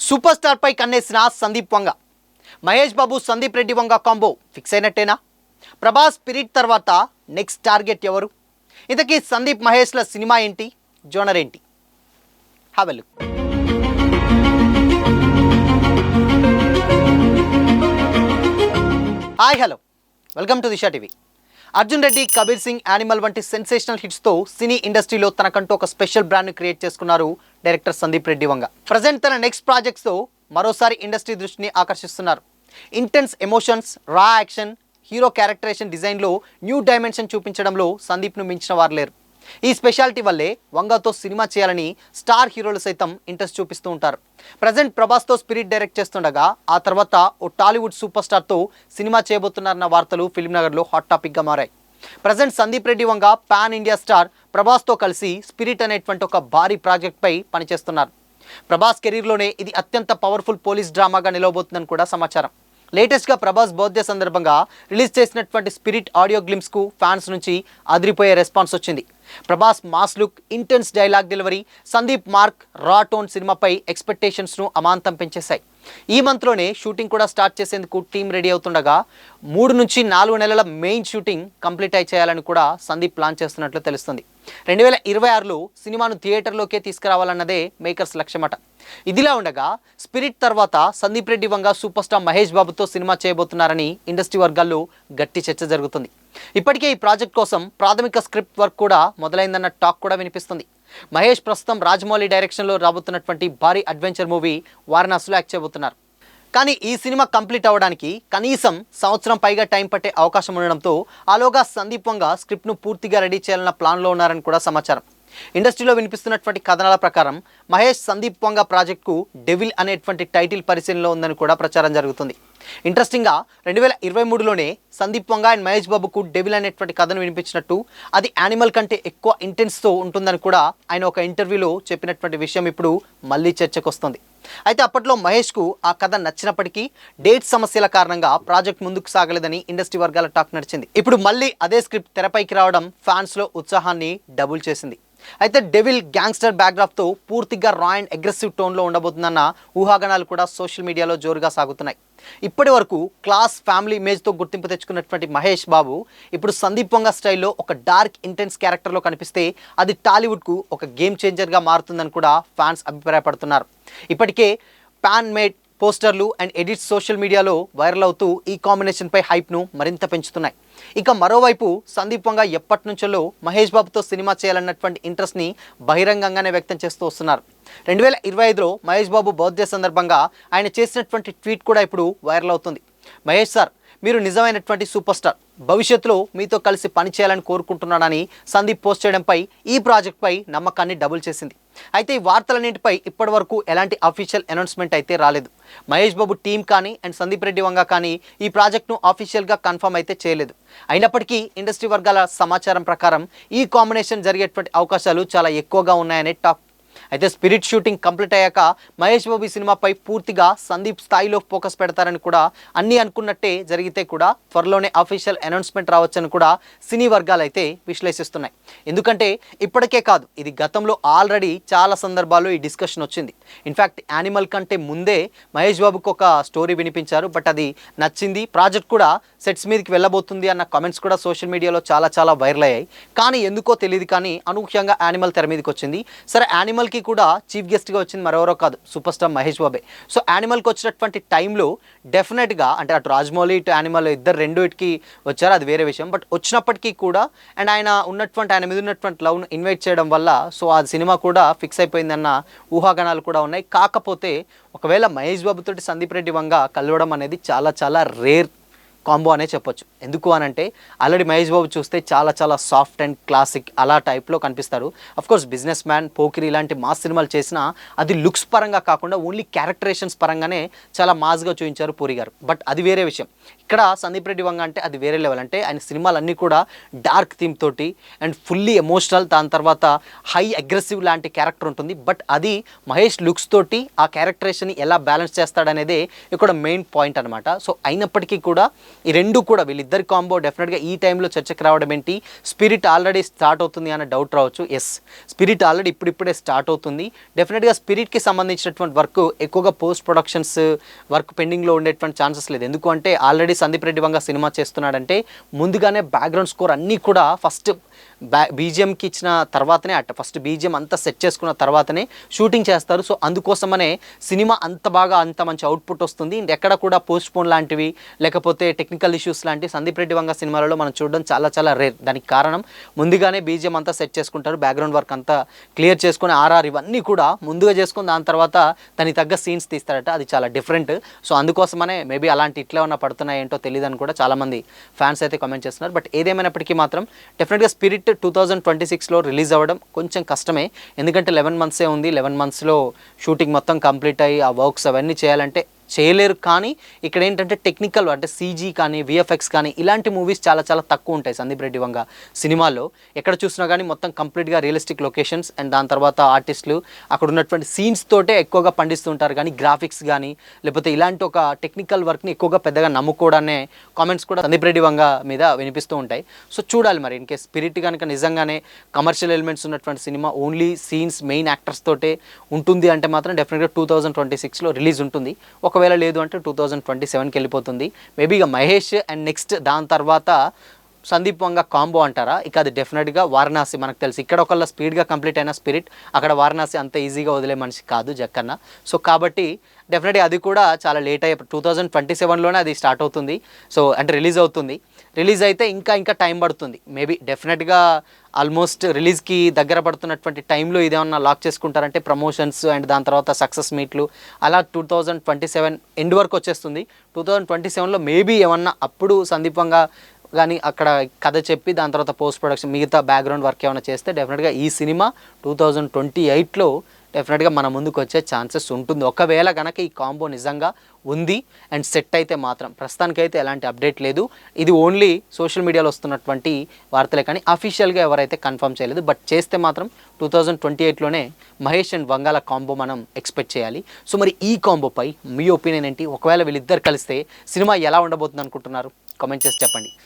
Super star pi కన్నేసిన Sandeep వంగ. Mahesh Babu Sandeep Reddy Vanga combo fix అయినట్టేనా? Prabhas spirit తర్వాత next target ఎవరు? ఇంతకీ సందీప్ మహేష్ల సినిమా ఏంటి, జోనర్ ఏంటి? Have a look. Hi hello, welcome to Disha TV. Arjun Reddy, Kabir Singh, animal వంటి sensational హిట్స్తో సినీ ఇండస్ట్రీలో తనకంటూ ఒక స్పెషల్ బ్రాండ్ను క్రియేట్ చేసుకున్నారు డైరెక్టర్ సందీప్ రెడ్డి వంగ. ప్రజెంట్ తన నెక్స్ట్ ప్రాజెక్ట్స్తో మరోసారి ఇండస్ట్రీ దృష్టిని ఆకర్షిస్తున్నారు. ఇంటెన్స్ ఎమోషన్స్, రా యాక్షన్, హీరో క్యారెక్టరేషన్ డిజైన్లో న్యూ డైమెన్షన్ చూపించడంలో సందీప్ను మించిన వారు లేరు. ఈ స్పెషాలిటీ వల్లే వంగతో సినిమా చేయాలని స్టార్ హీరోలు సైతం ఇంట్రెస్ట్ చూపిస్తూ ఉంటారు. ప్రజెంట్ ప్రభాస్తో స్పిరిట్ డైరెక్ట్ చేస్తుండగా ఆ తర్వాత ఓ టాలీవుడ్ సూపర్ స్టార్తో సినిమా చేయబోతున్నారన్న వార్తలు ఫిల్మ్ నగర్లో హాట్ టాపిక్గా మారాయి. Present Sandeep Reddy Vanga pan India star ప్రభాస్తో కలిసి స్పిరిట్ అనేటువంటి ఒక భారీ ప్రాజెక్ట్పై పనిచేస్తున్నారు. ప్రభాస్ కెరీర్లోనే ఇది అత్యంత పవర్ఫుల్ పోలీస్ డ్రామాగా నిలవబోతుందని కూడా సమాచారం. లేటెస్ట్గా ప్రభాస్ బర్త్డే సందర్భంగా రిలీజ్ చేసినటువంటి స్పిరిట్ ఆడియో గ్లిమ్స్కు ఫ్యాన్స్ నుంచి అదిరిపోయే రెస్పాన్స్ వచ్చింది. Prabhas mass look, intense dialogue delivery, Sandeep mark, రా టోన్ సినిమాపై ఎక్స్పెక్టేషన్స్ను అమాంతం పెంచేశాయి. ఈ మంత్లోనే షూటింగ్ కూడా స్టార్ట్ చేసేందుకు టీం రెడీ అవుతుండగా 3 నుంచి 4 నెలల మెయిన్ షూటింగ్ కంప్లీట్ అయి చేయాలని కూడా సందీప్ ప్లాన్ చేస్తున్నట్లు తెలుస్తుంది. 2026లో సినిమాను థియేటర్లోకే తీసుకురావాలన్నదే మేకర్స్ లక్ష్యమట. ఇదిలా ఉండగా స్పిరిట్ తర్వాత సందీప్ రెడ్డి వంగ సూపర్ స్టార్ మహేష్ బాబుతో సినిమా చేయబోతున్నారని ఇండస్ట్రీ వర్గాల్లో గట్టి చర్చ జరుగుతుంది. ఇప్పటికే ఈ ప్రాజెక్ట్ కోసం ప్రాథమిక స్క్రిప్ట్ వర్క్ కూడా మొదలైందన్న టాక్ కూడా వినిపిస్తుంది. మహేష్ ప్రస్తుతం రాజమౌళి డైరెక్షన్లో రాబోతున్నటువంటి భారీ అడ్వెంచర్ మూవీ వారణాసిలో యాక్ట్ చేయబోతున్నారు. కానీ ఈ సినిమా కంప్లీట్ అవ్వడానికి కనీసం సంవత్సరం పైగా టైం పట్టే అవకాశం ఉండడంతో ఆలోగా సందీప్ వంగ స్క్రిప్ట్ను పూర్తిగా రెడీ చేయాలన్న ప్లాన్లో ఉన్నారని కూడా సమాచారం. ఇండస్ట్రీలో వినిపిస్తున్నటువంటి కథనాల ప్రకారం మహేష్ సందీప్ వంగ ప్రాజెక్టుకు డెవిల్ అనేటువంటి టైటిల్ పరిశీలనలో ఉందని కూడా ప్రచారం జరుగుతుంది. ఇంట్రెస్టింగ్గా 2023లోనే సందీప్ వంగ అండ్ మహేష్ బాబుకు డెవిల్ అనేటువంటి కథను వినిపించినట్టు, అది యానిమల్ కంటే ఎక్కువ ఇంటెన్స్తో ఉంటుందని కూడా ఆయన ఒక ఇంటర్వ్యూలో చెప్పినటువంటి విషయం ఇప్పుడు మళ్ళీ చర్చకు వస్తుంది. అయితే అప్పట్లో మహేష్కు ఆ కథ నచ్చినప్పటికీ డేట్ సమస్యల కారణంగా ప్రాజెక్ట్ ముందుకు సాగలేదని ఇండస్ట్రీ వర్గాల టాక్ నడిచింది. ఇప్పుడు మళ్ళీ అదే స్క్రిప్ట్ తెరపైకి రావడం ఫ్యాన్స్లో ఉత్సాహాన్ని డబుల్ చేసింది. అయితే డెవిల్ గ్యాంగ్స్టర్ బ్యాక్డ్రాప్తో పూర్తిగా రా అండ్ అగ్రెసివ్ టోన్లో ఉండబోతుందన్న ఊహాగానాలు కూడా సోషల్ మీడియాలో జోరుగా సాగుతున్నాయి. ఇప్పటి వరకు క్లాస్, ఫ్యామిలీ ఇమేజ్తో గుర్తింపు తెచ్చుకున్నటువంటి మహేష్ బాబు ఇప్పుడు సందీప్ వంగ స్టైల్లో ఒక డార్క్, ఇంటెన్స్ క్యారెక్టర్లో కనిపిస్తే అది టాలీవుడ్కు ఒక గేమ్ చేంజర్గా మారుతుందని కూడా ఫ్యాన్స్ అభిప్రాయపడుతున్నారు. ఇప్పటికే పాన్ మేడ్ పోస్టర్లు అండ్ ఎడిట్స్ సోషల్ మీడియాలో వైరల్ అవుతూ ఈ కాంబినేషన్పై హైప్ను మరింత పెంచుతున్నాయి. ఇక మరోవైపు సందీప్ వంగ ఎప్పటి నుంచో మహేష్ బాబుతో సినిమా చేయాలన్నటువంటి ఇంట్రెస్ట్ని బహిరంగంగానే వ్యక్తం చేస్తూ వస్తున్నారు. 2025లో మహేష్ బాబు బర్త్డే సందర్భంగా ఆయన చేసినటువంటి ట్వీట్ కూడా ఇప్పుడు వైరల్ అవుతుంది. మహేష్ సార్, మీరు నిజమైనటువంటి సూపర్ స్టార్, భవిష్యత్తులో మీతో కలిసి పనిచేయాలని కోరుకుంటున్నానని సందీప్ పోస్ట్ చేయడంపై ఈ ప్రాజెక్ట్పై నమ్మకాన్ని డబుల్ చేసింది. అయితే ఈ వార్తలన్నింటిపై ఇప్పటి వరకు ఎలాంటి అఫీషియల్ అనౌన్స్మెంట్ అయితే రాలేదు. మహేష్ బాబు టీం కానీ అండ్ సందీప్ రెడ్డి వంగ కానీ ఈ ప్రాజెక్ట్ను అఫీషియల్గా కన్ఫర్మ్ అయితే చేయలేదు. అయినప్పటికీ ఇండస్ట్రీ వర్గాల సమాచారం ప్రకారం ఈ కాంబినేషన్ జరిగేటువంటి అవకాశాలు చాలా ఎక్కువగా ఉన్నాయనే టాక్. అయితే స్పిరిట్ షూటింగ్ కంప్లీట్ అయ్యాక మహేష్ బాబు సినిమాపై పూర్తిగా సందీప్ స్థాయిలో ఫోకస్ పెడతారని కూడా, అన్నీ అనుకున్నట్టే జరిగితే కూడా త్వరలోనే అఫీషియల్ అనౌన్స్మెంట్ రావచ్చని కూడా సినీ వర్గాలు అయితే విశ్లేషిస్తున్నాయి. ఎందుకంటే ఇప్పటికే కాదు, ఇది గతంలో ఆల్రెడీ చాలా సందర్భాల్లో ఈ డిస్కషన్ వచ్చింది. ఇన్ఫ్యాక్ట్ యానిమల్ కంటే ముందే మహేష్ బాబుకు ఒక స్టోరీ వినిపించారు, బట్ అది నచ్చింది, ప్రాజెక్ట్ కూడా సెట్స్ మీదకి వెళ్ళబోతుంది అన్న కామెంట్స్ కూడా సోషల్ మీడియాలో చాలా వైరల్ అయ్యాయి. కానీ ఎందుకో తెలియదు, కానీ అనూహ్యంగా యానిమల్ తెర మీదకి వచ్చింది. సరే, యానిమల్కి కూడా చీఫ్ గెస్ట్గా వచ్చింది మరెవరో కాదు, సూపర్ స్టార్ మహేష్ బాబే. సో యానిమల్కి వచ్చినటువంటి టైంలో డెఫినెట్గా, అంటే అటు రాజమౌళి ఇటు యానిమల్ ఇద్దరు రెండుకి వచ్చారు, అది వేరే విషయం. బట్ వచ్చినప్పటికీ కూడా అండ్ ఆయన మీద ఉన్నటువంటి లవ్ను ఇన్వైట్ చేయడం వల్ల సో ఆ సినిమా కూడా ఫిక్స్ అయిపోయిందన్న ఊహాగానాలు కూడా ఉన్నాయి. కాకపోతే ఒకవేళ మహేష్ బాబుతోటి సందీప్ రెడ్డి వంగ కలవడం అనేది చాలా రేర్ కాంబో అనే చెప్పొచ్చు. ఎందుకు అనంటే ఆల్రెడీ మహేష్ బాబు చూస్తే చాలా సాఫ్ట్ అండ్ క్లాసిక్ అలా టైప్లో కనిపిస్తారు. అఫ్కోర్స్ బిజినెస్ మ్యాన్, పోకిరి ఇలాంటి మాస్ సినిమాలు చేసినా అది లుక్స్ పరంగా కాకుండా ఓన్లీ క్యారెక్టరేషన్స్ పరంగానే చాలా మాస్గా చూపించారు పూరి గారు. బట్ అది వేరే విషయం. ఇక్కడ సందీప్ రెడ్డి వంగ అంటే అది వేరే లెవెల్. అంటే ఆయన సినిమాలన్నీ కూడా డార్క్ థీమ్ తోటి అండ్ ఫుల్లీ ఎమోషనల్, దాని తర్వాత హై అగ్రెసివ్ లాంటి క్యారెక్టర్ ఉంటుంది. బట్ అది మహేష్ లుక్స్ తోటి ఆ క్యారెక్టరేషన్ ఎలా బ్యాలెన్స్ చేస్తాడనేదే ఇక్కడ మెయిన్ పాయింట్ అనమాట. సో అయినప్పటికీ కూడా ఈ రెండు కూడా వీళ్ళిద్దరి కాంబో డెఫినెట్గా ఈ టైంలో చర్చకు రావడం ఏంటి, స్పిరిట్ ఆల్రెడీ స్టార్ట్ అవుతుంది అన్న డౌట్ రావచ్చు. ఎస్, స్పిరిట్ ఆల్రెడీ ఇప్పుడిప్పుడే స్టార్ట్ అవుతుంది. డెఫినెట్గా స్పిరిట్కి సంబంధించినటువంటి వర్క్ ఎక్కువగా పోస్ట్ ప్రొడక్షన్స్ వర్క్ పెండింగ్లో ఉండేటువంటి ఛాన్సెస్ లేదు. ఎందుకు అంటే ఆల్రెడీ సందీప్ రెడ్డి వంగ సినిమా చేస్తున్నాడంటే ముందుగానే బ్యాక్గ్రౌండ్ స్కోర్ అన్నీ కూడా ఫస్ట్ బీజిఎంకి ఇచ్చిన తర్వాతనే ఫస్ట్ బీజిఎం అంతా సెట్ చేసుకున్న తర్వాతనే షూటింగ్ చేస్తారు. సో అందుకోసమనే సినిమా అంత బాగా అంత మంచి అవుట్పుట్ వస్తుంది. ఎక్కడ కూడా పోస్ట్ పోన్ లాంటివి లేకపోతే టెక్నికల్ ఇష్యూస్ లాంటివి సందీప్ రెడ్డి వంగ సినిమాలలో మనం చూడడం చాలా చాలా రేర్. దానికి కారణం ముందుగానే బీజిఎం అంతా సెట్ చేసుకుంటారు, బ్యాక్గ్రౌండ్ వర్క్ అంతా క్లియర్ చేసుకుని ఆర్ఆర్ ఇవన్నీ కూడా ముందుగా చేసుకుని దాని తర్వాత దానికి తగ్గ సీన్స్ తీస్తారట. అది చాలా డిఫరెంట్. సో అందుకోసమనే మేబీ అలాంటి ఇట్లా ఉన్న పడుతున్నాయి ఏంటో తెలియదు అని కూడా చాలామంది ఫ్యాన్స్ అయితే కామెంట్ చేస్తున్నారు. బట్ ఏదేమైనప్పటికీ మాత్రం డెఫినెట్గా స్పిరిట్ 2026లో రిలీజ్ అవ్వడం కొంచెం కష్టమే. ఎందుకంటే 11 మంత్సే ఉంది. 11 మంత్స్లో షూటింగ్ మొత్తం కంప్లీట్ అయ్యి ఆ వర్క్స్ అవన్నీ చేయాలంటే చేయలేరు. కానీ ఇక్కడ ఏంటంటే టెక్నికల్ అంటే సీజీ కానీ విఎఫ్ఎక్స్ కానీ ఇలాంటి మూవీస్ చాలా చాలా తక్కువ ఉంటాయి సందీప్ రెడ్డి వంగ సినిమాలో. ఎక్కడ చూసినా కానీ మొత్తం కంప్లీట్గా రియలిస్టిక్ లొకేషన్స్ అండ్ దాని తర్వాత ఆర్టిస్టులు అక్కడ ఉన్నటువంటి సీన్స్ తోటే ఎక్కువగా పండిస్తూ ఉంటారు. కానీ గ్రాఫిక్స్ కానీ లేకపోతే ఇలాంటి ఒక టెక్నికల్ వర్క్ని ఎక్కువగా పెద్దగా నమ్ముకోవడానే కామెంట్స్ కూడా సందీప్ రెడ్డి వంగ మీద వినిపిస్తూ ఉంటాయి. సో చూడాలి మరి ఇన్ కేస్ స్పిరిట్ కనుక నిజంగానే కమర్షియల్ ఎలిమెంట్స్ ఉన్నటువంటి cinema only scenes main actors తోటే ఉంటుంది అంటే మాత్రం డెఫినెట్గా 2026లో రిలీజ్ ఉంటుంది. ఒకవేళ లేదు అంటే 2027కి వెళ్ళిపోతుంది. మేబీ ఇక మహేష్ అండ్ నెక్స్ట్ దాని తర్వాత సందీప్ వంగ కాంబో అంటారా, ఇక అది డెఫినెట్గా వారణాసి. మనకు తెలుసు ఇక్కడ ఒకళ్ళ స్పీడ్గా కంప్లీట్ అయిన స్పిరిట్, అక్కడ వారణాసి అంత ఈజీగా వదిలే మనిషి కాదు జక్కన్న. సో కాబట్టి డెఫినెట్గా అది కూడా చాలా లేట్ అయ్యే 2027లోనే అది స్టార్ట్ అవుతుంది. సో అంటే రిలీజ్ అవుతుంది. రిలీజ్ అయితే ఇంకా టైం పడుతుంది. మేబీ డెఫినెట్గా ఆల్మోస్ట్ రిలీజ్కి దగ్గర పడుతున్నటువంటి టైంలో ఇదేమన్నా లాక్ చేసుకుంటారంటే ప్రమోషన్స్ అండ్ దాని తర్వాత సక్సెస్ మీట్లు అలా 2027 ఎండ్ వరకు వచ్చేస్తుంది. 2027లో మేబీ ఏమన్నా అప్పుడు సందీప్ వంగ కానీ అక్కడ కథ చెప్పి దాని తర్వాత పోస్ట్ ప్రొడక్షన్ మిగతా బ్యాక్గ్రౌండ్ వర్క్ ఏమైనా చేస్తే డెఫినెట్గా ఈ సినిమా 2028లో డెఫినెట్గా మన ముందుకు వచ్చే ఛాన్సెస్ ఉంటుంది. ఒకవేళ కనుక ఈ కాంబో నిజంగా ఉంది అండ్ సెట్ అయితే మాత్రం. ప్రస్తుతానికైతే ఎలాంటి అప్డేట్ లేదు. ఇది ఓన్లీ సోషల్ మీడియాలో వస్తున్నటువంటి వార్తలే కానీ అఫీషియల్గా ఎవరైతే కన్ఫర్మ్ చేయలేదు. బట్ చేస్తే మాత్రం 2028లోనే మహేష్ అండ్ వంగాల కాంబో మనం ఎక్స్పెక్ట్ చేయాలి. సో మరి ఈ కాంబోపై మీ ఒపీనియన్ ఏంటి? ఒకవేళ వీళ్ళిద్దరు కలిస్తే సినిమా ఎలా ఉండబోతుంది అనుకుంటున్నారు? కామెంట్ చేసి చెప్పండి.